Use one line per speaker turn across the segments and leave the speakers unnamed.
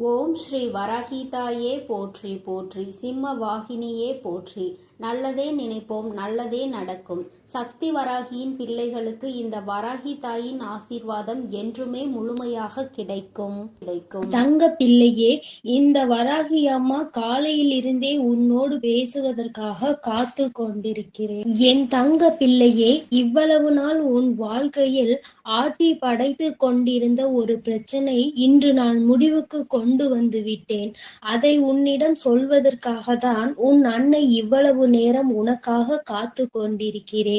ஓம் ஸ்ரீ வரஹீதாயே போற்றி போற்றி, சிம்ம வாகினியே போற்றி. நல்லதே நினைப்போம், நல்லதே நடக்கும். சக்தி வராகியின் பிள்ளைகளுக்கு இந்த வராகி தாயின் ஆசீர்வாதம் என்றுமே முழுமையாக கிடைக்கும்.
தங்க பிள்ளையே, இந்த வராகி அம்மா காலையில் இருந்தே உன்னோடு பேசுவதற்காக காத்து கொண்டிருக்கிறேன். என் தங்க பிள்ளையே, இவ்வளவு நாள் உன் வாழ்க்கையில் ஆட்டி படைத்து கொண்டிருந்த ஒரு பிரச்சனை இன்று நான் முடிவுக்கு கொண்டு வந்து விட்டேன். அதை உன்னிடம் சொல்வதற்காக தான் உன் அன்னை இவ்வளவு நேரம் உனக்காக காத்து கொண்டிருக்கிறேன்.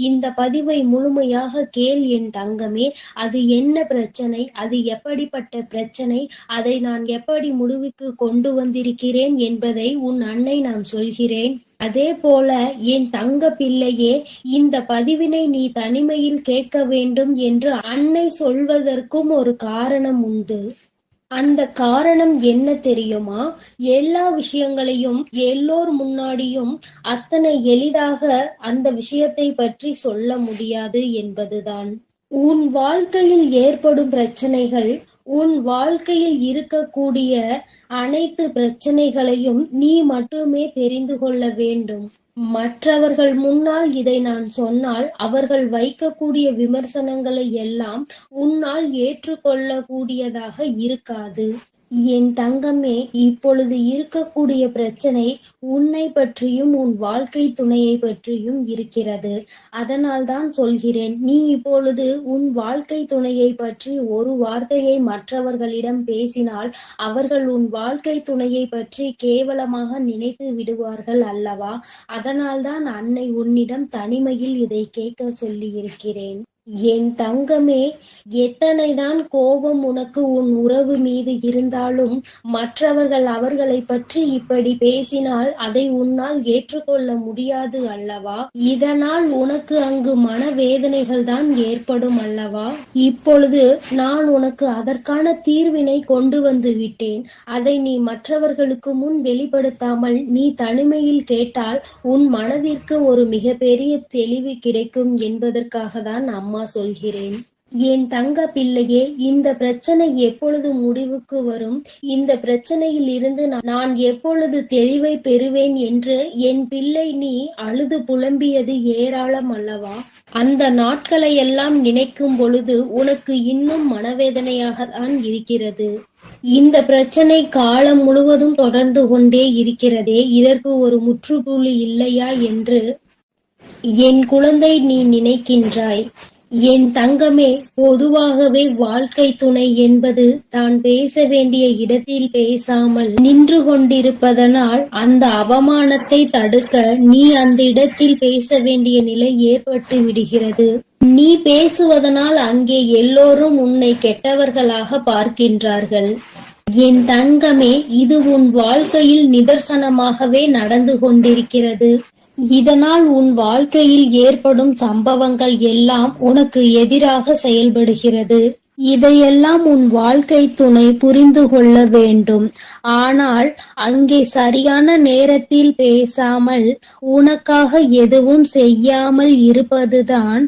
இந்த பதிவை முழுமையாக கேள் என் தங்கமே. அது என்ன பிரச்சனை, அது எப்படிப்பட்ட பிரச்சனை, அதை நான் எப்படி முடிவுக்கு கொண்டு வந்திருக்கிறேன் என்பதை உன் அன்னை நான் சொல்கிறேன். அதே போல என் தங்க பிள்ளையே, இந்த பதிவினை நீ தனிமையில் கேட்க வேண்டும் என்று அன்னை சொல்வதற்கும் ஒரு காரணம் உண்டு. அந்த காரணம் என்ன தெரியுமா? எல்லா விஷயங்களையும் எல்லோர் முன்னாடியும் அத்தனை எளிதாக அந்த விஷயத்தை பற்றி சொல்ல முடியாது என்பதுதான். உன் வாழ்க்கையில் ஏற்படும் பிரச்சனைகள், உன் வாழ்க்கையில் இருக்கக்கூடிய அனைத்து பிரச்சனைகளையும் நீ மட்டுமே தெரிந்து கொள்ள வேண்டும். மற்றவர்கள் முன்னால் இதை நான் சொன்னால் அவர்கள் வைக்கக்கூடிய விமர்சனங்களை எல்லாம் உன்னால் ஏற்றுக்கொள்ளக்கூடியதாக இருக்காது. என் தங்கமே, இப்பொழுது இருக்கக்கூடிய பிரச்சனை உன்னை பற்றியும் உன் வாழ்க்கை துணையை பற்றியும் இருக்கிறது. அதனால் தான் சொல்கிறேன், நீ இப்பொழுது உன் வாழ்க்கை துணையை பற்றி ஒரு வார்த்தையை மற்றவர்களிடம் பேசினால் அவர்கள் உன் வாழ்க்கை துணையை பற்றி கேவலமாக நினைத்து விடுவார்கள் அல்லவா? அதனால் தான் அன்னை உன்னிடம் தனிமையில் இதை கேட்க சொல்லி இருக்கிறேன். என் தங்கமே, எத்தனைதான் கோபம் உனக்கு உன் உறவு மீது இருந்தாலும் மற்றவர்கள் அவர்களை பற்றி இப்படி பேசினால் அதை உன்னால் ஏற்றுக்கொள்ள முடியாது அல்லவா? இதனால் உனக்கு அங்கு மனவேதனைகள் தான் ஏற்படும் அல்லவா? இப்பொழுது நான் உனக்கு அதற்கான தீர்வினை கொண்டு வந்து விட்டேன். அதை நீ மற்றவர்களுக்கு முன் வெளிப்படுத்தாமல் நீ தனிமையில் கேட்டால் உன் மனதிற்கு ஒரு மிகப்பெரிய தெளிவு கிடைக்கும் என்பதற்காக தான் அம்மா சொல்கிறேன். என் தங்க பிள்ளையே, இந்த பிரச்சனை எப்பொழுது முடிவுக்கு வரும், இந்த பிரச்சனையில் இருந்து நான் எப்பொழுது தெளிவை பெறுவேன் என்று என் பிள்ளை நீ அழுது புலம்பியது ஏராளம் அல்லவா? அந்த நாட்களை எல்லாம் நினைக்கும் பொழுது உனக்கு இன்னும் மனவேதனையாக தான் இருக்கிறது. இந்த பிரச்சனை காலம் முழுவதும் தொடர்ந்து கொண்டே இருக்கிறதே, இதற்கு ஒரு முற்றுப்புள்ளி இல்லையா என்று என் குழந்தை நீ நினைக்கின்றாய். என் தங்கமே, பொதுவாகவே வாழ்க்கை துணை என்பது தான் பேச வேண்டிய இடத்தில் பேசாமல் நின்று கொண்டிருப்பதனால் அந்த அவமானத்தை தடுக்க நீ அந்த இடத்தில் பேச வேண்டிய நிலை ஏற்பட்டு விடுகிறது. நீ பேசுவதனால் அங்கே எல்லோரும் உன்னை கெட்டவர்களாக பார்க்கின்றார்கள். என் தங்கமே, இது உன் வாழ்க்கையில் நிதர்சனமாகவே நடந்து கொண்டிருக்கிறது. இதனால் உன் வாழ்க்கையில் ஏற்படும் சம்பவங்கள் எல்லாம் உனக்கு எதிராக செயல்படுகிறது. இதையெல்லாம் உன் வாழ்க்கை துணை புரிந்து கொள்ள வேண்டும். ஆனால் அங்கே சரியான நேரத்தில் பேசாமல் உனக்காக எதுவும் செய்யாமல் இருப்பதுதான்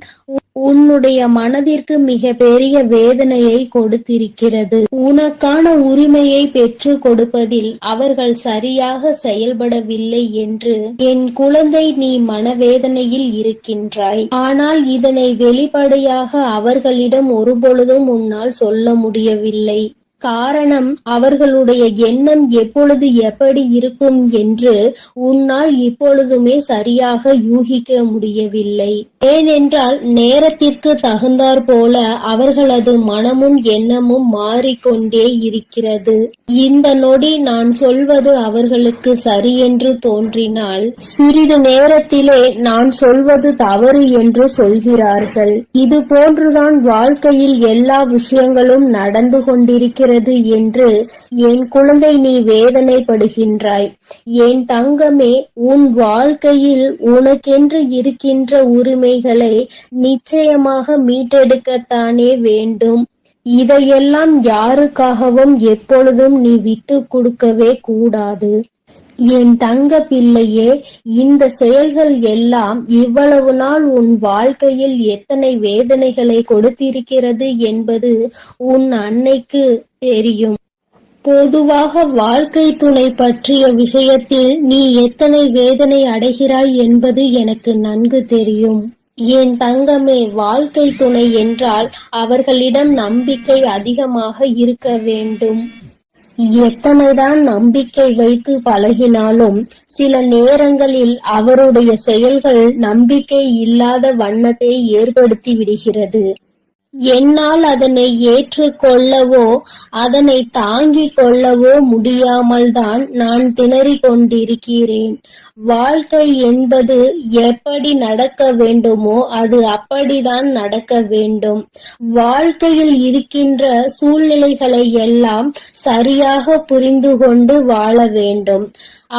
உன்னுடைய மனதிற்கு மிக பெரிய வேதனையை கொடுத்திருக்கிறது. உனக்கான உரிமையை பெற்று கொடுப்பதில் அவர்கள் சரியாக செயல்படவில்லை என்று என் குழந்தை நீ மனவேதனையில் இருக்கின்றாய். ஆனால் இதனை வெளிப்படையாக அவர்களிடம் ஒருபொழுதும் உன்னால் சொல்ல முடியவில்லை. காரணம், அவர்களுடைய எண்ணம் எப்பொழுது எப்படி இருக்கும் என்று உன்னால் இப்பொழுதுமே சரியாக யூகிக்க முடியவில்லை. ஏனென்றால் நேரத்திற்கு தகுந்தாற் போல அவர்களது மனமும் எண்ணமும் மாறிக்கொண்டே இருக்கிறது. இந்த நொடி நான் சொல்வது அவர்களுக்கு சரி என்று தோன்றினால் சிறிது நேரத்திலே நான் சொல்வது தவறு என்று சொல்கிறார்கள். இது போன்றுதான் வாழ்க்கையில் எல்லா விஷயங்களும் நடந்து கொண்டிருக்கிறது என்று என் குழந்தை நீ வேதனைப்படுகின்றாய். என் தங்கமே, உன் வாழ்க்கையில் உனக்கென்று இருக்கின்ற உரிமைகளை நிச்சயமாக மீட்டெடுக்கத்தானே வேண்டும். இதையெல்லாம் யாருக்காகவும் எப்பொழுதும் நீ விட்டு கொடுக்கவே கூடாது. என் தங்க பிள்ளையே, இந்த செயல்கள் எல்லாம் இவ்வளவு நாள் உன் வாழ்க்கையில் எத்தனை வேதனைகளை கொடுத்திருக்கிறது என்பது உன் அன்னைக்கு தெரியும். பொதுவாக வாழ்க்கை துணை பற்றிய விஷயத்தில் நீ எத்தனை வேதனை அடைகிறாய் என்பது எனக்கு நன்கு தெரியும். என் தங்கமே, வாழ்க்கை துணை என்றால் அவர்களிடம் நம்பிக்கை அதிகமாக இருக்க வேண்டும். எத்தனைதான் நம்பிக்கை வைத்து பழகினாலும் சில நேரங்களில் அவருடைய செயல்கள் நம்பிக்கை இல்லாத வண்ணத்தை ஏற்படுத்தி விடுகிறது. என்னால் அதனை ஏற்றுக்கொள்ளவோ அதனை தாங்கிக் கொள்ளவோ முடியாமல்தான் நான் திணறிக் கொண்டிருக்கிறேன். வாழ்க்கை என்பது எப்படி நடக்க வேண்டுமோ அது அப்படிதான் நடக்க வேண்டும். வாழ்க்கையில் இருக்கின்ற சூழ்நிலைகளை எல்லாம் சரியாக புரிந்து கொண்டு வாழ வேண்டும்.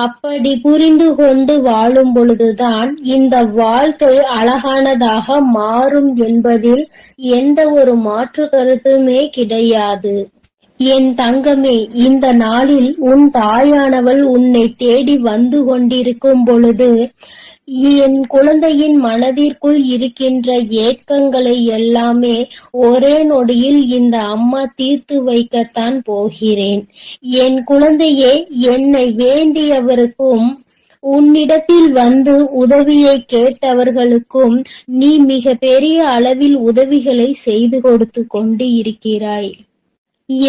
அப்படி புரிந்து கொண்டு வாழும் பொழுதுதான் இந்த வாழ்க்கை அழகானதாக மாறும் என்பதில் எந்த ஒரு மாற்று கருத்துமே கிடையாது. என் தங்கமே, இந்த நாளில் உன் தாயானவள் உன்னை தேடி வந்து கொண்டிருக்கும் பொழுது என் குழந்தையின் மனதிற்குள் இருக்கின்ற ஏக்கங்களை எல்லாமே ஒரே நொடியில் இந்த அம்மா தீர்த்து வைக்கத்தான் போகிறேன். என் குழந்தையே, என்னை வேண்டியவருக்கும் உன்னிடத்தில் வந்து உதவியை கேட்டவர்களுக்கும் நீ மிக பெரிய அளவில் உதவிகளை செய்து கொடுத்து கொண்டு இருக்கிறாய்.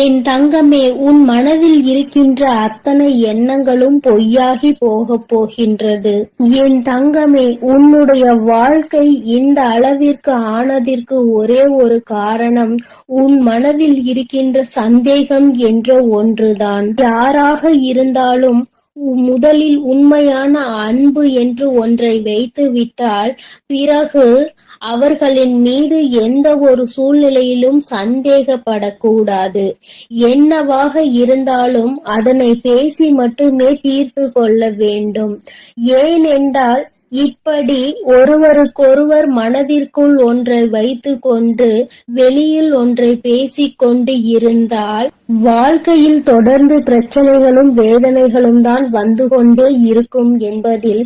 என் தங்கமே, உன் மனதில் இருக்கின்ற அத்தனை எண்ணங்களும் பொய்யாகி போகப் போகின்றது. என் தங்கமே, உன்னுடைய வாழ்க்கை இந்த அளவிற்கு ஆனதற்கு ஒரே ஒரு காரணம் உன் மனதில் இருக்கின்ற சந்தேகம் என்ற ஒன்றுதான். யாராக இருந்தாலும் முதலில் உண்மையான அன்பு என்று ஒன்றை வைத்து விட்டால் பிறகு அவர்களின் மீது எந்த ஒரு சூழ்நிலையிலும் சந்தேகப்படக்கூடாது. என்னவாக இருந்தாலும் அதனை பேசி மட்டுமே தீர்த்து கொள்ள வேண்டும். ஏனென்றால் இப்படி ஒருவருக்கொருவர் மனதிற்குள் ஒன்றை வைத்து கொண்டு வெளியில் ஒன்றை பேசிக்கொண்டு இருந்தால் வாழ்க்கையில் தொடர்ந்து பிரச்சனைகளும் வேதனைகளும் தான் வந்து கொண்டே இருக்கும் என்பதில்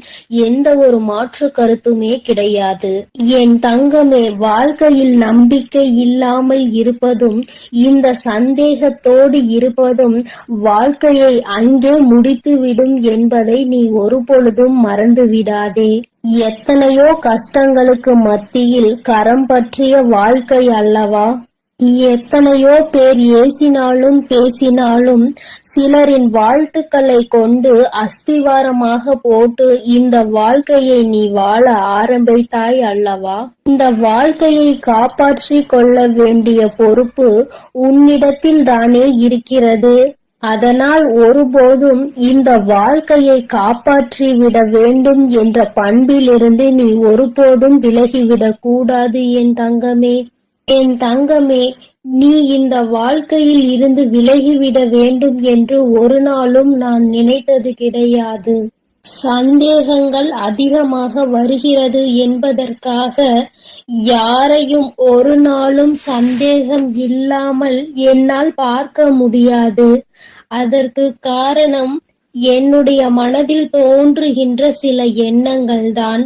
எந்த ஒரு மாற்று கருத்துமே கிடையாது. என் தங்கமே, வாழ்க்கையில் நம்பிக்கை இல்லாமல் இருப்பதும் இந்த சந்தேகத்தோடு இருப்பதும் வாழ்க்கையை அங்கே முடித்துவிடும் என்பதை நீ ஒருபொழுதும் மறந்து விடாதே. எத்தனையோ கஷ்டங்களுக்கு மத்தியில் கரம் பற்றிய வாழ்க்கை அல்லவா? எத்தனையோ பேர் ஏசினாலும் பேசினாலும் சிலரின் வாழ்த்துக்களை கொண்டு அஸ்திவாரமாக போட்டு இந்த வாழ்க்கையை நீ வாழ ஆரம்பித்தாய் அல்லவா? இந்த வாழ்க்கையை காப்பாற்றி கொள்ள வேண்டிய பொறுப்பு உன்னிடத்தில் தானே இருக்கிறது. அதனால் ஒருபோதும் இந்த வாழ்க்கையை காப்பாற்றி விட வேண்டும் என்ற பண்பிலிருந்து நீ ஒருபோதும் விலகிவிடக் கூடாது என் தங்கமே. என் தங்கமே, நீ இந்த வாழ்க்கையில் இருந்து விலகிவிட வேண்டும் என்று ஒரு நாளும் நான் நினைத்தது கிடையாது. சந்தேகங்கள் அதிகமாக வருகிறது என்பதற்காக யாரையும் ஒரு நாளும் சந்தேகம் இல்லாமல் என்னால் பார்க்க முடியாது. அதற்கு காரணம் என்னுடைய மனதில் தோன்றுகின்ற சில எண்ணங்கள் தான்.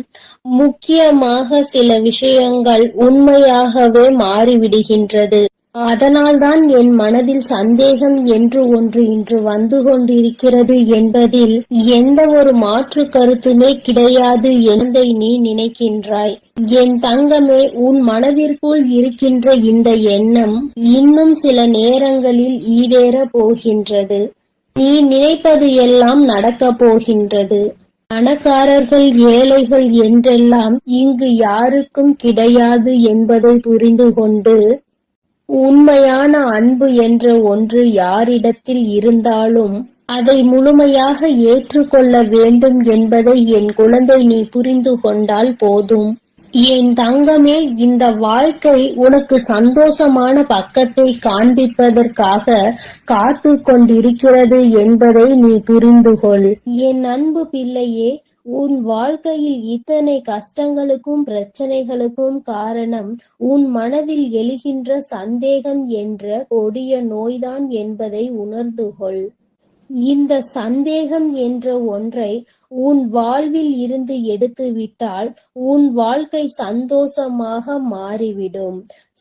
முக்கியமாக சில விஷயங்கள் உண்மையாகவே மாறிவிடுகின்றது. அதனால்தான் என் மனதில் சந்தேகம் என்று ஒன்று இன்று வந்து கொண்டிருக்கிறது என்பதில் எந்த ஒரு மாற்று கருத்துமே கிடையாது என்பதை நீ நினைக்கின்றாய். என் தங்கமே, உன் மனதிற்குள் இருக்கின்ற இந்த எண்ணம் இன்னும் சில நேரங்களில் ஈடேற போகின்றது. நீ நினைப்பது எல்லாம் நடக்கப் போகின்றது. பணக்காரர்கள் ஏழைகள் என்றெல்லாம் இங்கு யாருக்கும் கிடையாது என்பதை புரிந்து கொண்டு உண்மையான அன்பு என்ற ஒன்று யாரிடத்தில் இருந்தாலும் அதை முழுமையாக ஏற்றுக்கொள்ள வேண்டும் என்பதை என் குழந்தை நீ புரிந்து கொண்டால் போதும். என் தங்கமே, இந்த வாழ்க்கை உனக்கு சந்தோஷமான பக்கத்தை காண்பிப்பதற்காக காத்து கொண்டிருக்கிறது என்பதை நீ புரிந்து கொள். என் அன்பு பிள்ளையே, உன் வாழ்க்கையில் இத்தனை கஷ்டங்களுக்கும் பிரச்சனைகளுக்கும் காரணம் உன் மனதில் எழுகின்ற சந்தேகம் என்ற கொடிய நோய்தான் என்பதை உணர்ந்து கொள். இந்த சந்தேகம் என்ற ஒன்றை உன் வாழ்வில் இருந்து எடுத்துவிட்டால் உன் வாழ்க்கை சந்தோஷமாக மாறிவிடும்.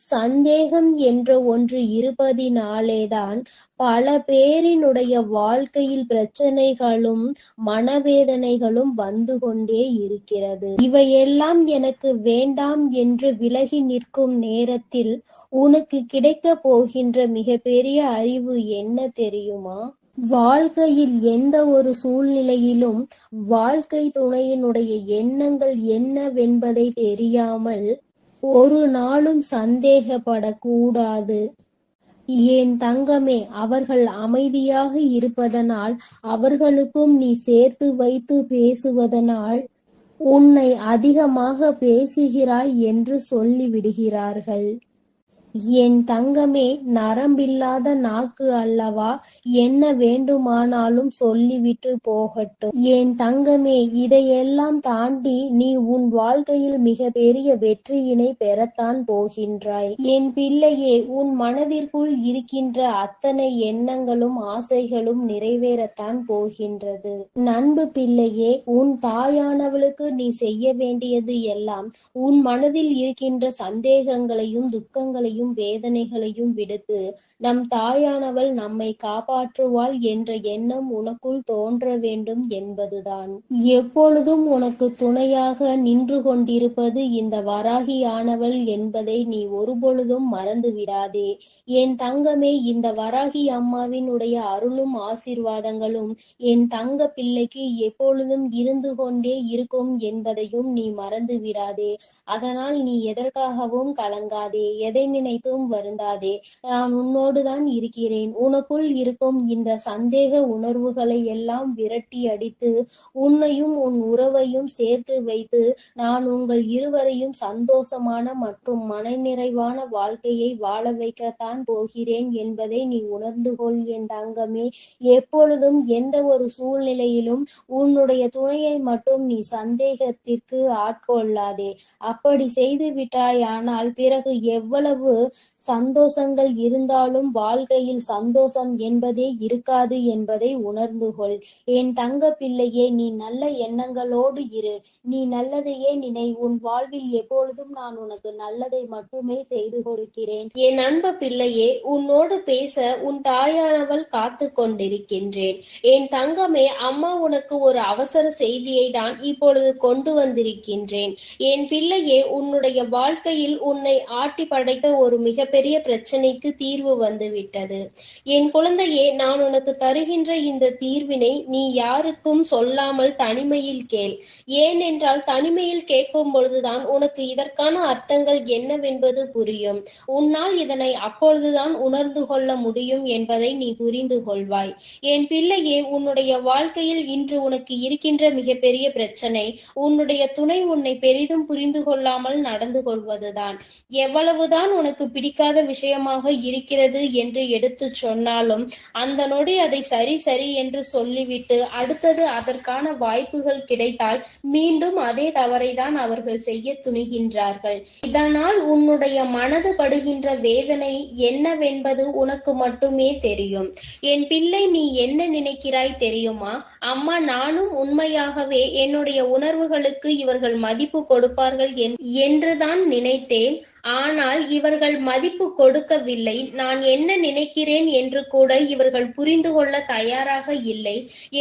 சந்தேகம் என்ற ஒன்று இருப்பதினாலேதான் பல பேரினுடைய வாழ்க்கையில் பிரச்சனைகளும் மனவேதனைகளும் வந்து கொண்டே இருக்கிறது. இவையெல்லாம் எனக்கு வேண்டாம் என்று விலகி நிற்கும் நேரத்தில் உனக்கு கிடைக்கப் போகின்ற மிகப்பெரிய அறிவு என்ன தெரியுமா? வாழ்க்கையில் எந்த ஒரு சூழ்நிலையிலும் வாழ்க்கை துணையினுடைய எண்ணங்கள் என்னவென்பதை தெரியாமல் ஒரு நாளும் சந்தேகப்படக்கூடாது. என் தங்கமே, அவர்கள் அமைதியாக இருப்பதனால், அவர்களுக்கும் நீ சேர்த்து வைத்து பேசுவதனால் உன்னை அதிகமாக பேசுகிறாய் என்று சொல்லிவிடுகிறார்கள். என் தங்கமே, நரம்பில்லாத நாக்கு அல்லவா, என்ன வேண்டுமானாலும் சொல்லிவிட்டு போகட்டும். என் தங்கமே, இதையெல்லாம் தாண்டி நீ உன் வாழ்க்கையில் மிக பெரிய வெற்றியினை பெறத்தான் போகின்றாய். என் பிள்ளையே, உன் மனதிற்குள் இருக்கின்ற அத்தனை எண்ணங்களும் ஆசைகளும் நிறைவேறத்தான் போகின்றது. நண்பு பிள்ளையே, உன் தாயானவளுக்கு நீ செய்ய வேண்டியது எல்லாம் உன் மனதில் இருக்கின்ற சந்தேகங்களையும் துக்கங்களையும் வேதனைகளையும் விடுத்து நம் தாயானவள் நம்மை காப்பாற்றுவாள் என்ற எண்ணம் உனக்குள் தோன்ற வேண்டும் என்பதுதான். எப்பொழுதும் உனக்கு துணையாக நின்று கொண்டிருப்பது இந்த வராகியானவள் என்பதை நீ ஒருபொழுதும் மறந்து விடாதே. என் தங்கமே, இந்த வராகி அம்மாவினுடைய அருளும் ஆசீர்வாதங்களும் என் தங்க பிள்ளைக்கு எப்பொழுதும் இருந்து கொண்டே இருக்கும் என்பதையும் நீ மறந்து விடாதே. அதனால் நீ எதற்காகவும் கலங்காதே, எதை நினைத்தும் வருந்தாதே. நான் உன்னோடுதான் இருக்கிறேன். உனக்குள் இருக்கும் இந்த சந்தேக உணர்வுகளை எல்லாம் விரட்டி அடித்து உன்னையும் உன் உறவையும் சேர்த்து வைத்து நான் உங்கள் இருவரையும் சந்தோஷமான மற்றும் மனநிறைவான வாழ்க்கையை வாழ வைக்கத்தான் போகிறேன் என்பதை நீ உணர்ந்து கொள் என் தங்கமே. எப்பொழுதும் எந்த ஒரு சூழ்நிலையிலும் உன்னுடைய துணையை மட்டும் நீ சந்தேகத்திற்கு ஆட்கொள்ளாதே. அப்படி செய்து விட்டாயானால் பிறகு எவ்வளவு சந்தோஷங்கள் இருந்தாலும் வாழ்க்கையில் சந்தோஷம் என்பதே இருக்காது என்பதை உணர்ந்து கொள். என் தங்க பிள்ளையே, நீ நல்ல எண்ணங்களோடு இரு. நீ நல்லதையே நினை. உன் வாழ்வில் எப்பொழுதும் நான் உனக்கு நல்லதை மட்டுமே செய்து கொடுக்கிறேன். என் அன்பு பிள்ளையே, உன்னோடு பேச உன் தாயானவள் காத்து கொண்டிருக்கின்றேன். என் தங்கமே, அம்மா உனக்கு ஒரு அவசர செய்தியை தான் இப்பொழுது கொண்டு வந்திருக்கின்றேன். என் பிள்ளையே, உன்னுடைய வாழ்க்கையில் உன்னை ஆட்டி படைத்த ஒரு மிகப்பெரிய பிரச்சனைக்கு தீர்வு வந்துவிட்டது. என் குழந்தையே, நான் உனக்கு தருகின்ற இந்த தீர்வினை நீ யாருக்கும் சொல்லாமல் தனிமையில் கேள். ஏனென்றால் தனிமையில் கேட்கும் பொழுதுதான் உனக்கு இதற்கான அர்த்தங்கள் என்னவென்பது புரியும். உன்னால் இதனை அப்பொழுதுதான் உணர்ந்து கொள்ள முடியும் என்பதை நீ புரிந்து கொள்வாய். என் பிள்ளையே, உன்னுடைய வாழ்க்கையில் இன்று உனக்கு இருக்கின்ற மிகப்பெரிய பிரச்சனை உன்னுடைய துணை உன்னை பெரிதும் புரிந்து கொள்ளாமல் நடந்து கொள்வதுதான். எவ்வளவுதான் உனக்கு பிடிக்காத விஷயமாக இருக்கிறது என்று எடுத்து சொன்னாலும் அந்த நொடி அதை சரி சரி என்று சொல்லிவிட்டு அடுத்தது அதற்கான வாய்ப்புகள் கிடைத்தால் மீண்டும் அதே தவறை தான் அவர்கள் செய்ய துணிகின்றார்கள். இதனால் உன்னுடைய மனது படுகின்ற வேதனை என்னவென்பது உனக்கு மட்டுமே தெரியும். என் பிள்ளை, நீ என்ன நினைக்கிறாய் தெரியுமா? அம்மா, நானும் உண்மையாகவே என்னுடைய உணர்வுகளுக்கு இவர்கள் மதிப்பு கொடுப்பார்கள் என்றுதான் நினைத்தேன். ஆனால் இவர்கள் மதிப்பு கொடுக்கவில்லை. நான் என்ன நினைக்கிறேன் என்று கூட இவர்கள் புரிந்து கொள்ள தயாராக இல்லை.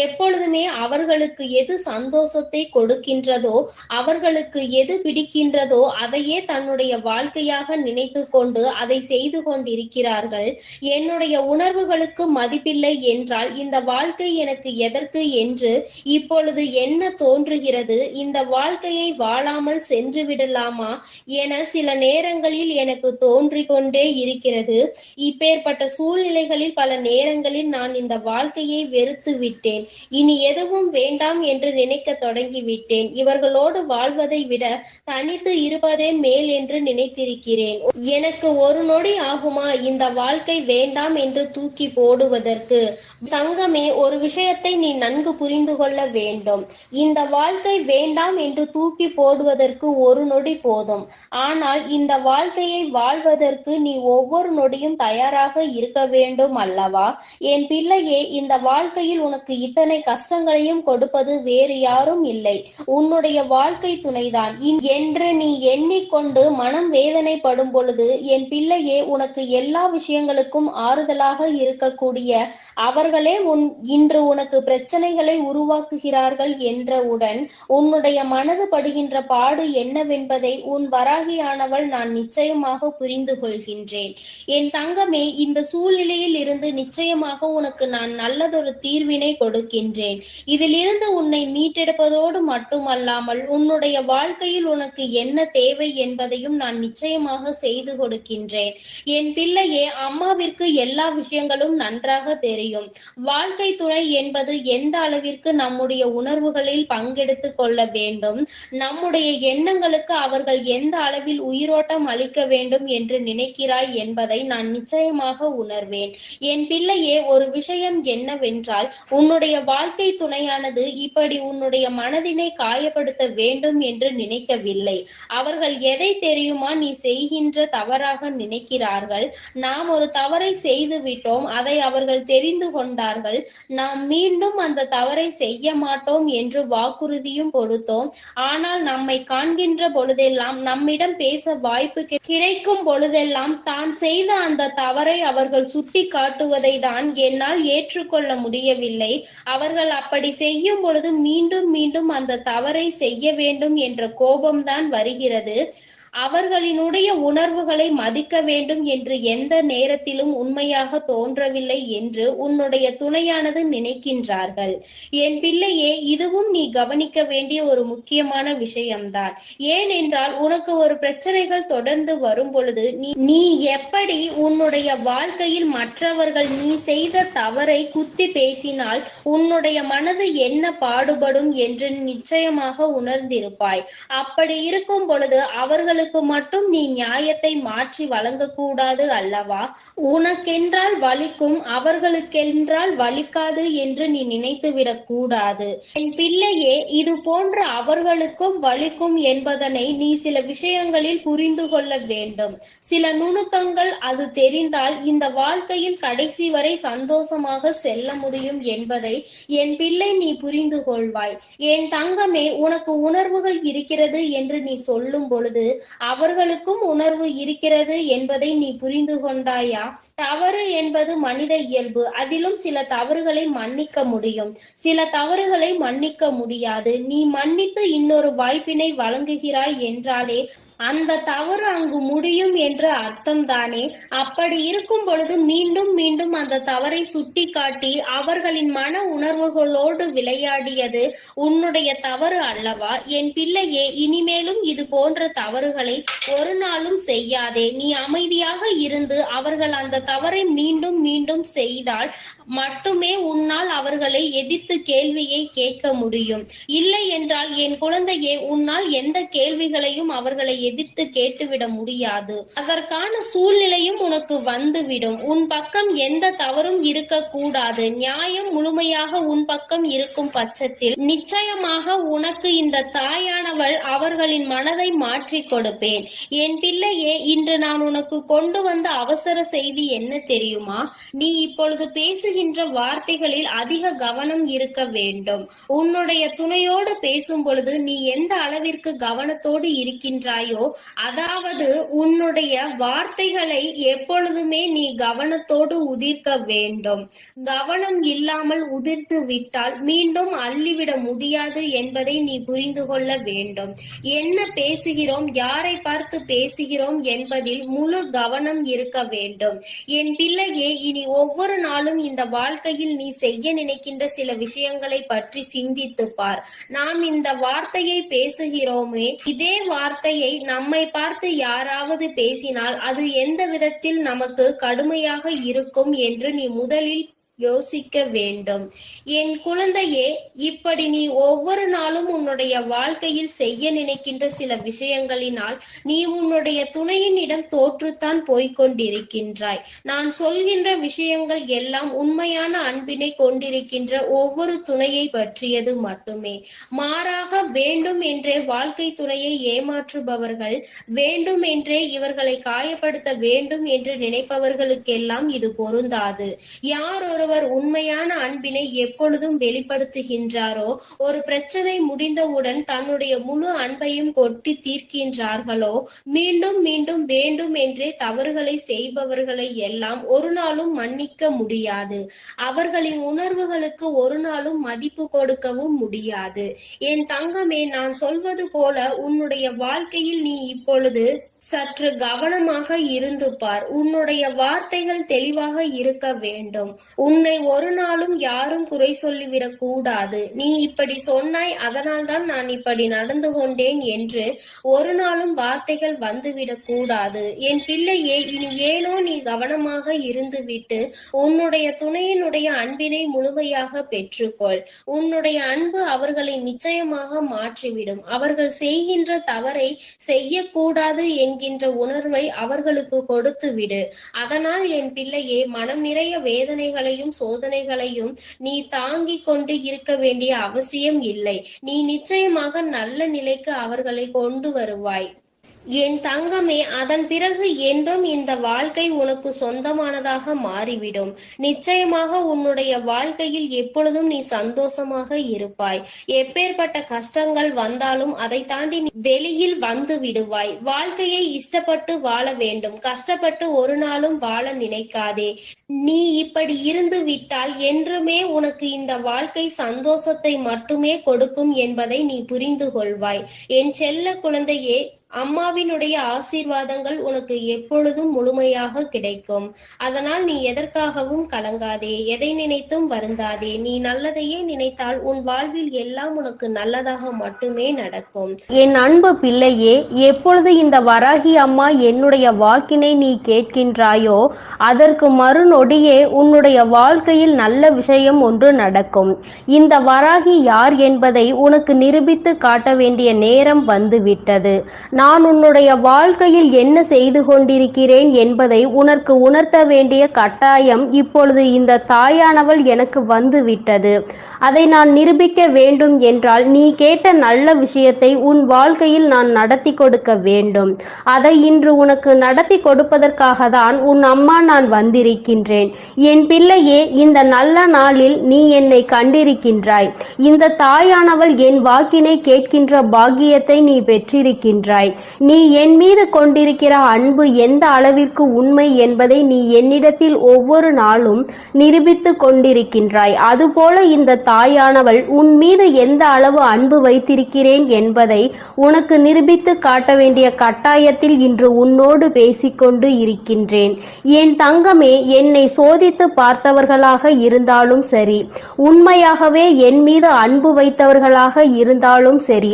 எப்பொழுதுமே அவர்களுக்கு எது சந்தோஷத்தை கொடுக்கின்றதோ, அவர்களுக்கு எது பிடிக்கின்றதோ அதையே தன்னுடைய வாழ்க்கையாக நினைத்து கொண்டு அதை செய்து கொண்டிருக்கிறார்கள். என்னுடைய உணர்வுகளுக்கு மதிப்பில்லை என்றால் இந்த வாழ்க்கை எனக்கு எதற்கு என்று இப்பொழுது என்ன தோன்றுகிறது? இந்த வாழ்க்கையை வாழாமல் சென்று விடலாமா என சில நேரங்களில் எனக்கு தோன்றிக் கொண்டே இருக்கிறது. இப்பேற்பட்ட சூழ்நிலைகளில் பல நேரங்களில் நான் இந்த வாழ்க்கையை வெறுத்து விட்டேன். இனி எதுவும் வேண்டாம் என்று நினைக்க தொடங்கிவிட்டேன். இவர்களோடு வாழ்வதை விட தனித்து இருப்பதே மேல் என்று நினைத்திருக்கிறேன். எனக்கு ஒரு நொடி ஆகுமா இந்த வாழ்க்கை வேண்டாம் என்று தூக்கி போடுவதற்கு? தங்கமே, ஒரு விஷயத்தை நீ நன்கு புரிந்து கொள்ள வேண்டும். இந்த வாழ்க்கை வேண்டாம் என்று தூக்கி போடுவதற்கு ஒரு நொடி போதும். ஆனால் இந்த வாழ்க்கையை வாழ்வதற்கு நீ ஒவ்வொரு நொடியும் தயாராக இருக்க வேண்டும் அல்லவா? என் பிள்ளையே, இந்த வாழ்க்கையில் உனக்கு இத்தனை கஷ்டங்களையும் கொடுப்பது வேறு யாரும் இல்லை, உன்னுடைய வாழ்க்கை துணைதான் என்று நீ எண்ணிக்கொண்டு மனம் வேதனைப்படும் பொழுது, என் பிள்ளையே, உனக்கு எல்லா விஷயங்களுக்கும் ஆறுதலாக இருக்கக்கூடிய அவர்களே இன்று உனக்கு பிரச்சனைகளை உருவாக்குகிறார்கள் என்றவுடன் உன்னுடைய மனது படுகின்ற பாடு என்னவென்பதை உன் வராகியானவள் நான் நிச்சயமாக புரிந்து கொள்கின்றேன். என் தங்கமே, இந்த சூழ்நிலையில் இருந்து நிச்சயமாக உனக்கு நான் நல்லதொரு தீர்வினை கொடுக்கின்றேன். இதிலிருந்து உன்னை மீட்டெடுப்பதோடு மட்டுமல்லாமல் உன்னுடைய வாழ்க்கையில் உனக்கு என்ன தேவை என்பதையும் நான் நிச்சயமாக செய்து கொடுக்கின்றேன். என் பிள்ளையே, அம்மாவிற்கு எல்லா விஷயங்களும் நன்றாக தெரியும். வாழ்க்கை துணை என்பது எந்த அளவிற்கு நம்முடைய உணர்வுகளில் பங்கெடுத்துக் கொள்ள வேண்டும், நம்முடைய எண்ணங்களுக்கு அவர்கள் எந்த அளவில் உயிரோட்டம் அளிக்க வேண்டும் என்று நினைக்கிறாய் என்பதை நான் நிச்சயமாக உணர்வேன். என் பிள்ளையே, ஒரு விஷயம் என்னவென்றால், உன்னுடைய வாழ்க்கை துணையானது இப்படி உன்னுடைய மனதினை காயப்படுத்த வேண்டும் என்று நினைக்கவில்லை. அவர்கள் எதை தெரியுமா நீ செய்கின்ற தவறாக நினைக்கிறார்கள். நாம் ஒரு தவறை செய்து விட்டோம், அதை அவர்கள் தெரிந்து கொண்டார்கள். நாம் மீண்டும் அந்த தவறை செய்ய மாட்டோம் என்று வாக்குறுதியும் கொடுத்தோம். ஆனால் நம்மை காண்கின்ற பொழுதெல்லாம், நம்மிடம் பேச வாய்ப்பு கிடைக்கும் பொழுதெல்லாம் தான் செய்த அந்த தவறை அவர்கள் சுட்டி காட்டுவதை தான் என்னால் ஏற்றுக்கொள்ள முடியவில்லை. அவர்கள் அப்படி செய்யும் பொழுது மீண்டும் மீண்டும் அந்த தவறை செய்ய வேண்டும் என்ற கோபம்தான் வருகிறது. அவர்களினுடைய உணர்வுகளை மதிக்க வேண்டும் என்று எந்த நேரத்திலும் உண்மையாக தோன்றவில்லை என்று உன்னுடைய துணையானது நினைக்கின்றார்கள். என் பிள்ளையே, இதுவும் நீ கவனிக்க வேண்டிய ஒரு முக்கியமான விஷயம்தான். ஏனென்றால் உனக்கு ஒரு பிரச்சனைகள் தொடர்ந்து வரும் பொழுது நீ எப்படி உன்னுடைய வாழ்க்கையில் மற்றவர்கள் நீ செய்த தவறை குத்தி பேசினால் உன்னுடைய மனது என்ன பாடுபடும் என்று நிச்சயமாக உணர்ந்திருப்பாய். அப்படி இருக்கும் பொழுது அவர்கள் மட்டும் நீ நியாயத்தை மாற்றி வழங்கக்கூடாது அல்லவா? உனக்கென்றால் வலிக்கும், அவர்களுக்கென்றால் வலிக்காது என்று நீ நினைத்துவிடக் கூடாது. என் பிள்ளையே, இது போன்ற அவர்களுக்கும் வலிக்கும் என்பதனை நீ சில விஷயங்களில் புரிந்து கொள்ள வேண்டும். சில நுணுக்கங்கள் அது தெரிந்தால் இந்த வாழ்க்கையில் கடைசி வரை சந்தோஷமாக செல்ல முடியும் என்பதை என் பிள்ளை நீ புரிந்து கொள்வாய். என் தங்கமே, உனக்கு உணர்வுகள் இருக்கிறது என்று நீ சொல்லும் பொழுது அவர்களுக்கும் உணர்வு இருக்கிறது என்பதை நீ புரிந்து கொண்டாயா? தவறு என்பது மனித இயல்பு. அதிலும் சில தவறுகளை மன்னிக்க முடியும், சில தவறுகளை மன்னிக்க முடியாது. நீ மன்னித்து இன்னொரு வாய்ப்பினை வழங்குகிறாய் என்றாலே அந்த தவறு அங்கு முடியும் என்று அர்த்தம் தானே? அப்படி இருக்கும் பொழுது மீண்டும் மீண்டும் அந்த தவறை சுட்டி காட்டி அவர்களின் மன உணர்வுகளோடு விளையாடியது உன்னுடைய தவறு அல்லவா? என் பிள்ளையே, இனிமேலும் இது போன்ற தவறுகளை ஒரு நாளும் செய்யாதே. நீ அமைதியாக இருந்து அவர்கள் அந்த தவறை மீண்டும் மீண்டும் செய்தால் மட்டுமே உன்னால் அவர்களை எதிர்த்து கேள்வியை கேட்க முடியும். இல்லை என்றால் என் குழந்தையே, உன்னால் எந்த கேள்விகளையும் அவர்களை எதிர்த்து கேட்டுவிட முடியாது. அதற்கான சூழ்நிலையும் உனக்கு வந்துவிடும். உன் பக்கம் எந்த தவறும் இருக்கக்கூடாது. நியாயம் முழுமையாக உன் பக்கம் இருக்கும் பட்சத்தில் நிச்சயமாக உனக்கு இந்த தாயானவள் அவர்களின் மனதை மாற்றி கொடுப்பேன். என் பிள்ளையே, இன்று நான் உனக்கு கொண்டு வந்த அவசர செய்தி என்ன தெரியுமா? நீ இப்பொழுது பேசுகின்ற வார்த்தைகளில் அதிக கவனம் இருக்க வேண்டும். உன்னுடைய துணையோடு பேசும் பொழுது நீ எந்த அளவிற்கு கவனத்தோடு இருக்கின்றாயோ, அதாவது உன்னுடைய வார்த்தைகளை எப்பொழுதுமே நீ கவனத்தோடு உதிர்க்க வேண்டும். கவனம் இல்லாமல் உதிர்த்து விட்டால் மீண்டும் அள்ளிவிட முடியாது என்பதை நீ புரிந்து கொள்ள வேண்டும். என்ன பேசுகிறோம், யாரை பார்த்து பேசுகிறோம் என்பதில் முழு கவனம் இருக்க வேண்டும். என் பிள்ளையே, இனி ஒவ்வொரு நாளும் இந்த வாழ்க்கையில் நீ செய்ய நினைக்கின்ற சில விஷயங்களை பற்றி சிந்தித்து பார். நாம் இந்த வார்த்தையை பேசுகிறோமே, இதே வார்த்தையை நம்மை பார்த்து யாராவது பேசினால் அது எந்த விதத்தில் நமக்கு கடுமையாக இருக்கும் என்று நீ முதலில் யோசிக்க வேண்டும். என் குழந்தையே, இப்படி நீ ஒவ்வொரு நாளும் உன்னுடைய வாழ்க்கையில் செய்ய நினைக்கின்ற சில விஷயங்களினால் நீ உன்னுடைய துணையினிடம் தோற்றுத்தான் போய்கொண்டிருக்கின்றாய். நான் சொல்கின்ற விஷயங்கள் எல்லாம் உண்மையான அன்பினை கொண்டிருக்கின்ற ஒவ்வொரு துணையை பற்றியது மட்டுமே. மாறாக வேண்டும் என்றே வாழ்க்கை துணையை ஏமாற்றுபவர்கள், வேண்டும் என்றே இவர்களை காயப்படுத்த வேண்டும் என்று நினைப்பவர்களுக்கெல்லாம் இது பொருந்தாது. யார் ஒருவர் உண்மையான அன்பினை எப்பொழுதும் வெளிப்படுத்துகின்றாரோ, ஒரு பிரச்சனை முடிந்தவுடன் தன்னுடைய முழு அன்பையும் கொட்டி தீர்க்கின்றார்களோ, மீண்டும் மீண்டும் வேண்டும் என்றே தவறுகளை செய்பவர்களை எல்லாம் ஒரு நாளும் மன்னிக்க முடியாது. அவர்களின் உணர்வுகளுக்கு ஒரு நாளும் மதிப்பு கொடுக்கவும் முடியாது. என் தங்கமே, நான் சொல்வது போல உன்னுடைய வாழ்க்கையில் நீ இப்பொழுது சற்று கவனமாக இருந்து பார். உன்னுடைய வார்த்தைகள் தெளிவாக இருக்க வேண்டும். உன்னை ஒரு நாளும் யாரும் குறை சொல்லிவிடக் கூடாது. நீ இப்படி சொன்னாய், அதனால் தான் நான் இப்படி நடந்து கொண்டேன் என்று ஒரு நாளும் வார்த்தைகள் வந்துவிடக் கூடாது. என் பிள்ளையே, இனி ஏனோ நீ கவனமாக இருந்துவிட்டு உன்னுடைய துணையினுடைய அன்பினை முழுமையாக பெற்றுக்கொள். உன்னுடைய அன்பு அவர்களை நிச்சயமாக மாற்றிவிடும். அவர்கள் செய்கின்ற தவறை செய்யக்கூடாது என்கின்ற உணர்வை அவர்களுக்கு கொடுத்து விடு. அதனால் என் பிள்ளையே, மனம் நிறைய வேதனைகளையும் சோதனைகளையும் நீ தாங்கிக் கொண்டு இருக்க வேண்டிய அவசியம் இல்லை. நீ நிச்சயமாக நல்ல நிலைக்கு அவர்களை கொண்டு வருவாய். என் தங்கமே, அதன் பிறகு என்றும் இந்த வாழ்க்கை உனக்கு சொந்தமானதாக மாறிவிடும். நிச்சயமாக உன்னுடைய வாழ்க்கையில் எப்பொழுதும் நீ சந்தோஷமாக இருப்பாய். எப்பேற்பட்ட கஷ்டங்கள் வந்தாலும் அதை தாண்டி வெளியில் வந்து விடுவாய். வாழ்க்கையை இஷ்டப்பட்டு வாழ வேண்டும். கஷ்டப்பட்டு ஒரு நாளும் வாழ நினைக்காதே. நீ இப்படி இருந்து விட்டால் என்றுமே உனக்கு இந்த வாழ்க்கை சந்தோஷத்தை மட்டுமே கொடுக்கும் என்பதை நீ புரிந்து கொள்வாய். என் செல்ல குழந்தையே, அம்மாவினுடைய ஆசீர்வாதங்கள் உனக்கு எப்பொழுதும் முழுமையாக கிடைக்கும். அதனால் நீ எதற்காகவும் கலங்காதே, எதை நினைத்தும் வருந்தாதே. நீ நல்லதையே நினைத்தால் உன் வாழ்வில் எல்லாம் உனக்கு நல்லதாக மட்டுமே நடக்கும்.
என் அன்பு பிள்ளையே, எப்பொழுது இந்த வராகி அம்மா என்னுடைய வாக்கினை நீ கேட்கின்றாயோ, அதற்கு மறுநொடியே உன்னுடைய வாழ்க்கையில் நல்ல விஷயம் ஒன்று நடக்கும். இந்த வராகி யார் என்பதை உனக்கு நிரூபித்து காட்ட வேண்டிய நேரம் வந்துவிட்டது. நான் உன்னுடைய வாழ்க்கையில் என்ன செய்து கொண்டிருக்கிறேன் என்பதை உனக்கு உணர்த்த வேண்டிய கட்டாயம் இப்பொழுது இந்த தாயானவள் எனக்கு வந்துவிட்டது. அதை நான் நிரூபிக்க வேண்டும் என்றால் நீ கேட்ட நல்ல விஷயத்தை உன் வாழ்க்கையில் நான் நடத்தி கொடுக்க வேண்டும். அதை இன்று உனக்கு நடத்தி கொடுப்பதற்காக தான் உன் அம்மா நான் வந்திருக்கின்றேன். என் பிள்ளையே, இந்த நல்ல நாளில் நீ என்னை கண்டிருக்கின்றாய். இந்த தாயானவள் என் வாக்கினை கேட்கின்ற பாக்கியத்தை நீ பெற்றிருக்கின்றாய். நீ என் மீது கொண்டிருக்கிற அன்பு எந்த அளவிற்கு உண்மை என்பதை நீ என்னிடத்தில் ஒவ்வொரு நாளும் நிரூபித்து கொண்டிருக்கின்றாய். அதுபோல இந்த தாயானவள் உன் மீது எந்த அளவு அன்பு வைத்திருக்கிறேன் என்பதை உனக்கு நிரூபித்து காட்ட வேண்டிய கட்டாயத்தில் இன்று உன்னோடு பேசிக்கொண்டு இருக்கின்றேன். என் தங்கமே, என்னை சோதித்து பார்த்தவர்களாக இருந்தாலும் சரி, உண்மையாகவே என் மீது அன்பு வைத்தவர்களாக இருந்தாலும் சரி,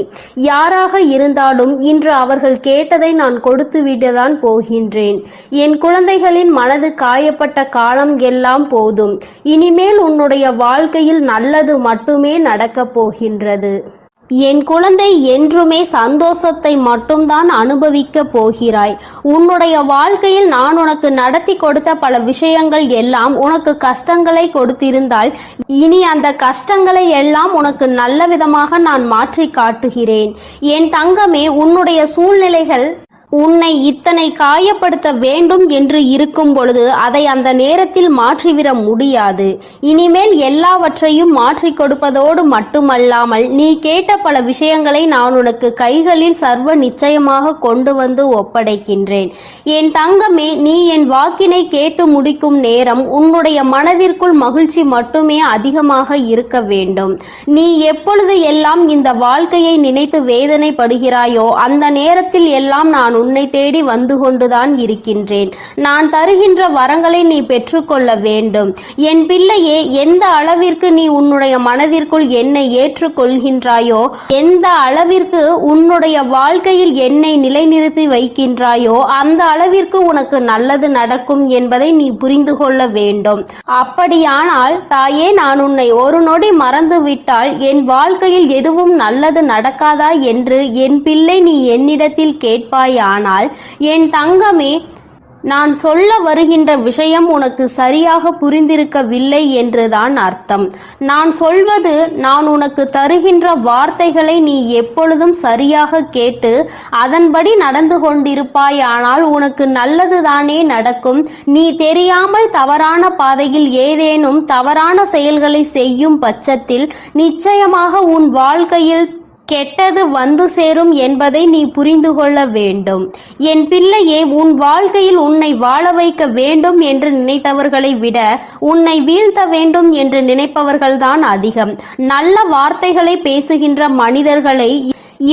யாராக இருந்தாலும் இன்று அவர்கள் கேட்டதை நான் கொடுத்து விடதான் போகின்றேன். என் குழந்தைகளின் மனது காயப்பட்ட காலம் எல்லாம் போதும். இனிமேல் உன்னுடைய வாழ்க்கையில் நல்லது மட்டுமே நடக்கப் போகின்றது. என் குழந்தை, என்றுமே சந்தோஷத்தை மட்டும்தான் அனுபவிக்க போகிறாய். உன்னுடைய வாழ்க்கையில் நான் உனக்கு நடத்தி கொடுத்த பல விஷயங்கள் எல்லாம் உனக்கு கஷ்டங்களை கொடுத்திருந்தால் இனி அந்த கஷ்டங்களை எல்லாம் உனக்கு நல்ல விதமாக நான் மாற்றி காட்டுகிறேன். என் தங்கமே, உன்னுடைய சூழ்நிலைகள் உன்னை இத்தனை காயப்படுத்த வேண்டும் என்று இருக்கும் பொழுது அதை அந்த நேரத்தில் மாற்றிவிட முடியாது. இனிமேல் எல்லாவற்றையும் மாற்றி கொடுப்பதோடு மட்டுமல்லாமல் நீ கேட்ட பல விஷயங்களை நான் உனக்கு கைகளில் சர்வ நிச்சயமாக கொண்டு வந்து ஒப்படைக்கின்றேன். என் தங்கமே, நீ என் வாக்கினை கேட்டு முடிக்கும் நேரம் உன்னுடைய மனதிற்குள் மகிழ்ச்சி மட்டுமே அதிகமாக இருக்க வேண்டும். நீ எப்பொழுது எல்லாம் இந்த வாழ்க்கையை நினைத்து வேதனைப்படுகிறாயோ அந்த நேரத்தில் எல்லாம் நான் உன்னை தேடி வந்து கொண்டுதான் இருக்கின்றேன். நான் தருகின்ற வரங்களை நீ பெற்றுக்கொள்ள வேண்டும். என் பிள்ளையே, எந்த அளவிற்கு நீ உன்னுடைய மனதிற்குள் என்னை ஏற்றுக்கொள்கின்றாயோ, எந்த அளவிற்கு உன்னுடைய வாழ்க்கையில் என்னை நிலைநிறுத்தி வைக்கின்றாயோ, அந்த அளவிற்கு உனக்கு நல்லது நடக்கும் என்பதை நீ புரிந்து கொள்ள வேண்டும். அப்படியானால் தாயே, நான் உன்னை ஒரு நொடி மறந்துவிட்டால் என் வாழ்க்கையில் எதுவும் நல்லது நடக்காதா என்று என் பிள்ளை நீ என்னிடத்தில் கேட்பாயானால், என் தங்கமே, நான் சொல்ல வருகின்ற விஷயம் உனக்கு சரியாக புரிந்திருக்கவில்லை என்றுதான் அர்த்தம். நான் சொல்வது, நான் உனக்கு தருகின்ற வார்த்தைகளை நீ எப்பொழுதும் சரியாக கேட்டு அதன்படி நடந்து கொண்டிருப்பாயானால் உனக்கு நல்லதுதானே நடக்கும். நீ தெரியாமல் தவறான பாதையில் ஏதேனும் தவறான செயல்களை செய்யும் பட்சத்தில் நிச்சயமாக உன் வாழ்க்கையில் கெட்டது வந்து சேரும் என்பதை நீ புரிந்து கொள்ள வேண்டும். என் பிள்ளையே, உன் வாழ்க்கையில் உன்னை வாழ வைக்க வேண்டும் என்று நினைத்தவர்களை விட உன்னை வீழ்த்த வேண்டும் என்று நினைப்பவர்கள்தான் அதிகம். நல்ல வார்த்தைகளை பேசுகின்ற மனிதர்களை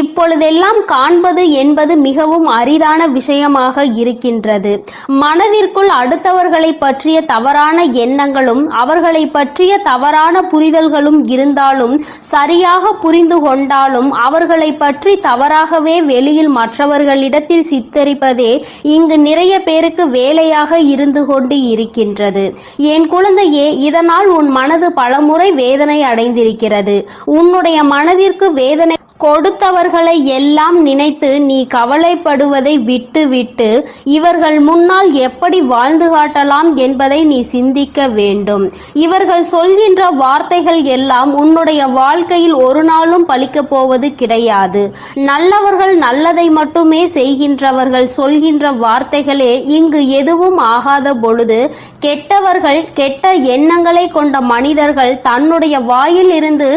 இப்பொழுதெல்லாம் காண்பது என்பது மிகவும் அரிதான விஷயமாக இருக்கின்றது. மனதிற்குள் அடுத்தவர்களை பற்றிய தவறான எண்ணங்களும் அவர்களை பற்றிய தவறான புரிதல்களும் இருந்தாலும், சரியாக புரிந்து கொண்டாலும் அவர்களை பற்றி தவறாகவே வெளியில் மற்றவர்களிடத்தில் சித்தரிப்பதே இங்கு நிறைய பேருக்கு வேலையாக இருந்து கொண்டு இருக்கின்றது. என் குழந்தையே, இதனால் உன் மனது பலமுறை வேதனை அடைந்திருக்கிறது. உன்னுடைய மனதிற்கு வேதனை கொடுத்தவர்களை எல்லாம் நினைத்து நீ கவலைப்படுவதை விட்டுவிட்டு இவர்கள் முன்னால் எப்படி வாழ்ந்து காட்டலாம் என்பதை நீ சிந்திக்க வேண்டும். இவர்கள் சொல்கின்ற வார்த்தைகள் எல்லாம் உன்னுடைய வாழ்க்கையில் ஒரு நாளும் பலிக்கப் போவது கிடையாது. நல்லவர்கள் நல்லதை மட்டுமே செய்கின்றவர்கள் சொல்கின்ற வார்த்தைகளே இங்கு எதுவும் ஆகாத பொழுது, கெட்டவர்கள், கெட்ட எண்ணங்களை கொண்ட மனிதர்கள் தன்னுடைய வாயில் இருந்து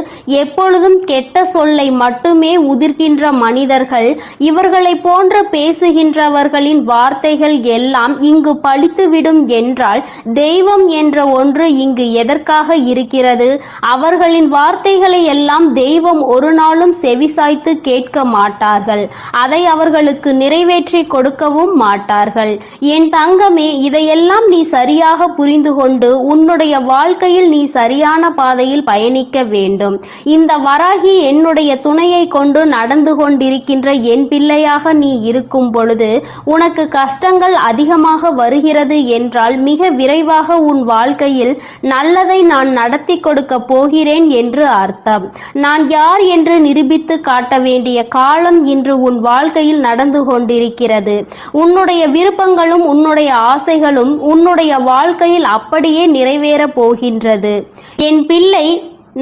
எப்பொழுதும் கெட்ட சொல்லை மட்டுமே உதிர்க்கின்ற மனிதர்கள், இவர்களை போன்ற பேசுகின்றவர்களின் வார்த்தைகள் எல்லாம் இங்கு பலித்துவிடும் என்றால் தெய்வம் என்ற ஒன்று இங்கு எதற்காக இருக்கிறது? அவர்களின் வார்த்தைகளை எல்லாம் தெய்வம் ஒரு நாளும் செவிசாய்த்து கேட்க மாட்டார்கள். அதை அவர்களுக்கு நிறைவேற்றி கொடுக்கவும் மாட்டார்கள். என் தங்கமே, இதையெல்லாம் நீ சரியாக புரிந்து கொண்டு உன்னுடைய வாழ்க்கையில் நீ சரியான பாதையில் பயணிக்க வேண்டும். இந்த வராகி என்னுடைய துணையை கொண்டு நடந்து கொண்டிருக்கின்ற என் பிள்ளையாக நீ இருக்கும் பொழுது உனக்கு கஷ்டங்கள் அதிகமாக வருகிறது என்றால் மிக விரைவாக உன் வாழ்க்கையில் நல்லதை நான் நடத்தி கொடுக்க போகிறேன் என்று அர்த்தம். நான் யார் என்று நிரூபித்து காட்ட வேண்டிய காலம் இன்று உன் வாழ்க்கையில் நடந்து கொண்டிருக்கிறது. உன்னுடைய விருப்பங்களும் உன்னுடைய ஆசைகளும் உன்னுடைய வாழ்க்கையில் அப்படியே நிறைவேறப் போகின்றது. என் பிள்ளை,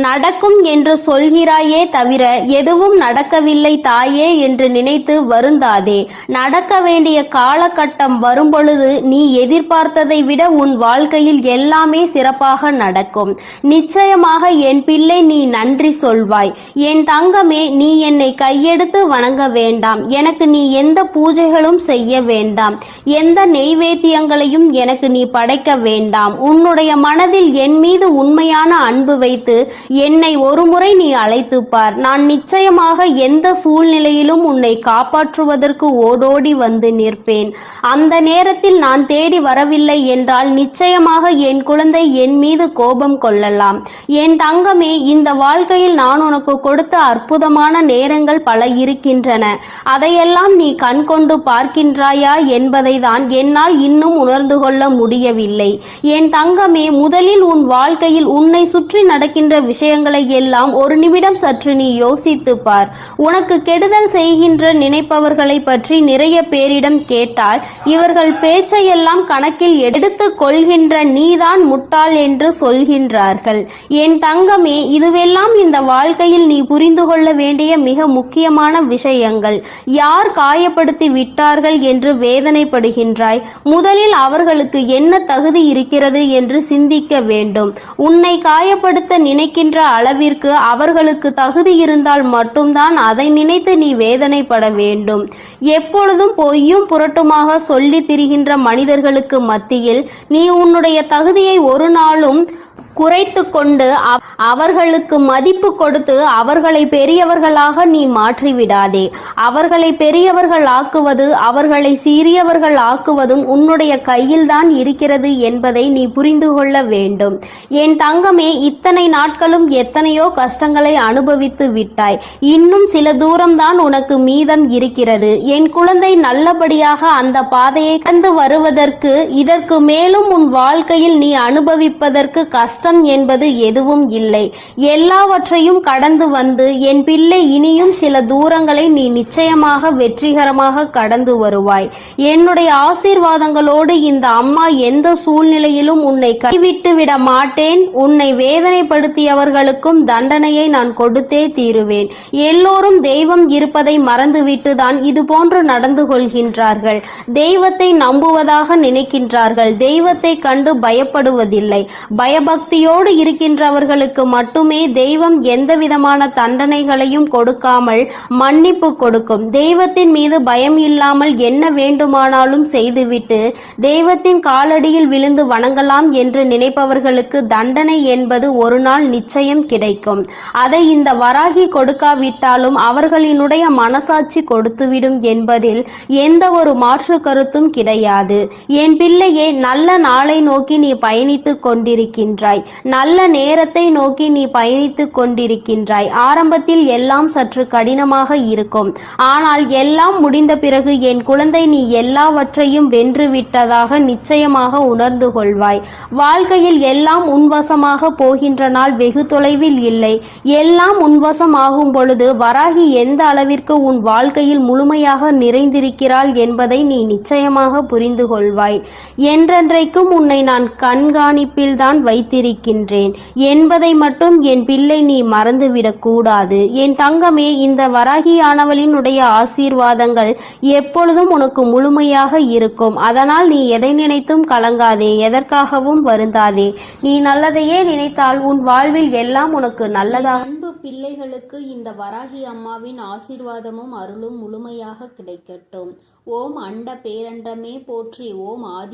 நடக்கும் என்று சொல்கிறாயே தவிர எதுவும் நடக்கவில்லை தாயே என்று நினைத்து வருந்தாதே. நடக்க வேண்டிய காலகட்டம் வரும்பொழுது நீ எதிர்பார்த்ததை விட உன் வாழ்க்கையில் எல்லாமே சிறப்பாக நடக்கும். நிச்சயமாக என் பிள்ளை, நீ நன்றி சொல்வாய். என் தங்கமே, நீ என்னை கையெடுத்து வணங்க வேண்டாம். எனக்கு நீ எந்த பூஜைகளும் செய்ய வேண்டாம். எந்த நெய்வேத்தியங்களையும் எனக்கு நீ படைக்க வேண்டாம். உன்னுடைய மனதில் என் மீது உண்மையான அன்பு வைத்து என்னை ஒருமுறை நீ அழைத்து பார். நான் நிச்சயமாக எந்த சூழ்நிலையிலும் உன்னை காப்பாற்றுவதற்கு ஓடோடி வந்து நிற்பேன். அந்த நேரத்தில் நான் தேடி வரவில்லை என்றால் நிச்சயமாக என் குழந்தை என் மீது கோபம் கொள்ளலாம். என் தங்கமே, இந்த வாழ்க்கையில் நான் உனக்கு கொடுத்த அற்புதமான நேரங்கள் பல இருக்கின்றன. அதையெல்லாம் நீ கண் கொண்டு பார்க்கின்றாயா என்பதை தான் என்னால் இன்னும் உணர்ந்து கொள்ள முடியவில்லை. என் தங்கமே, முதலில் உன் வாழ்க்கையில் உன்னை சுற்றி நடக்கின்ற விஷயங்களை எல்லாம் ஒரு நிமிடம் சற்று நீ யோசித்து பார். உனக்கு கெடுதல் செய்கின்ற நினைப்பவர்களை பற்றி நிறைய பேரிடம் கேட்டால் இவர்கள் பேச்சையெல்லாம் கணக்கில் எடுத்து கொள்கின்ற நீதான் முட்டாள் என்று சொல்கின்றார்கள். என் தங்கமே, இதுவெல்லாம் இந்த வாழ்க்கையில் நீ புரிந்து கொள்ள வேண்டிய மிக முக்கியமான விஷயங்கள். யார் காயப்படுத்தி விட்டார்கள் என்று வேதனைப்படுகின்றாய்? முதலில் அவர்களுக்கு என்ன தகுதி இருக்கிறது என்று சிந்திக்க வேண்டும். உன்னை காயப்படுத்த நினைக்கின்ற அளவிற்கு அவர்களுக்கு தகுதி இருந்தால் மட்டும்தான் அதை நினைத்து நீ வேதனைப்பட வேண்டும். எப்பொழுதும் பொய்யும் புரட்டுமாக சொல்லி திரிகின்ற மனிதர்களுக்கு மத்தியில் நீ உன்னுடைய தகுதியை ஒரு நாளும் குறைத்து கொண்டு அவர்களுக்கு மதிப்பு கொடுத்து அவர்களை பெரியவர்களாக நீ மாற்றிவிடாதே. அவர்களை பெரியவர்கள் ஆக்குவது, அவர்களை சிறியவர்கள் ஆக்குவதும் உன்னுடைய கையில்தான் இருக்கிறது என்பதை நீ புரிந்து கொள்ள வேண்டும். என் தங்கமே, இத்தனை நாட்களும் எத்தனையோ கஷ்டங்களை அனுபவித்து விட்டாய். இன்னும் சில தூரம்தான் உனக்கு மீதம் இருக்கிறது. என் குழந்தை, நல்லபடியாக அந்த பாதையை கடந்து வருவதற்கு, இதற்கு மேலும் உன் வாழ்க்கையில் நீ அனுபவிப்பதற்கு கஷ்டம் என்பது எதுவும் இல்லை. எல்லாவற்றையும் கடந்து வந்து என் பிள்ளை, இனியும் சில தூரங்களை நீ நிச்சயமாக வெற்றிகரமாக கடந்து வருவாய். என்னுடைய ஆசீர்வாதங்களோடு இந்த அம்மா எந்த சூழ்நிலையிலும் உன்னை கைவிட்டு விட மாட்டேன். உன்னை வேதனைப்படுத்தியவர்களுக்கும் தண்டனையை நான் கொடுத்தே தீருவேன். எல்லோரும் தெய்வம் இருப்பதை மறந்துவிட்டுதான் இது போன்று நடந்து கொள்கின்றார்கள். தெய்வத்தை நம்புவதாக நினைக்கின்றார்கள். தெய்வத்தை கண்டு பயப்படுவதில்லை. பயபக்தியோடு இருக்கின்றவர்களுக்கு மட்டுமே தெய்வம் எந்த விதமான தண்டனைகளையும் கொடுக்காமல் மன்னிப்பு கொடுக்கும். தெய்வத்தின் மீது பயம் இல்லாமல் என்ன வேண்டுமானாலும் செய்துவிட்டு தெய்வத்தின் காலடியில் விழுந்து வணங்கலாம் என்று நினைப்பவர்களுக்கு தண்டனை என்பது ஒரு நாள் நிச்சயம் கிடைக்கும். அதை இந்த வராகி கொடுக்காவிட்டாலும் அவர்களினுடைய மனசாட்சி கொடுத்துவிடும் என்பதில் எந்த ஒரு மாற்று கருத்தும் கிடையாது. என் பிள்ளையே, நல்ல நாளை நோக்கி நீ பயணித்துக் கொண்டிருக்கின்றாய். நல்ல நேரத்தை நோக்கி நீ பயணித்துக் கொண்டிருக்கின்றாய். ஆரம்பத்தில் எல்லாம் சற்று கடினமாக இருக்கும். ஆனால் எல்லாம் முடிந்த பிறகு என் குழந்தை, நீ எல்லாவற்றையும் வென்று விட்டதாக நிச்சயமாக உணர்ந்து கொள்வாய். வாழ்க்கையில் எல்லாம் உன்வசமாக போகின்ற நாள் வெகு தொலைவில் இல்லை. எல்லாம் உன்வசமாகும் பொழுது வராகி எந்த அளவிற்கு உன் வாழ்க்கையில் முழுமையாக நிறைந்திருக்கிறாள் என்பதை நீ நிச்சயமாக புரிந்து கொள்வாய். என்றென்றைக்கும் உன்னை நான் கண்காணிப்பில் தான் வைத்திருக்கின்றேன் என்பதை மட்டும் என் பிள்ளை நீ மறந்துவிடக் கூடாது. என் தங்கமே, இந்த வராகியானவளினுடைய ஆசீர்வாதங்கள் எப்பொழுதும் உனக்கு முழுமையாக இருக்கும். அதனால் நீ எதை நினைத்தும் கலங்காதே, எதற்காகவும் வருந்தாதே. நீ நல்லதையே நினைத்தால் உன் வாழ்வில் எல்லாம் உனக்கு நல்லதாக. அன்பு பிள்ளைகளுக்கு இந்த வராகி அம்மாவின் ஆசீர்வாதமும் அருளும் முழுமையாக கிடைக்கட்டும். ஓம் அண்ட பேரண்டமே போற்றி. ஓம் ஆதி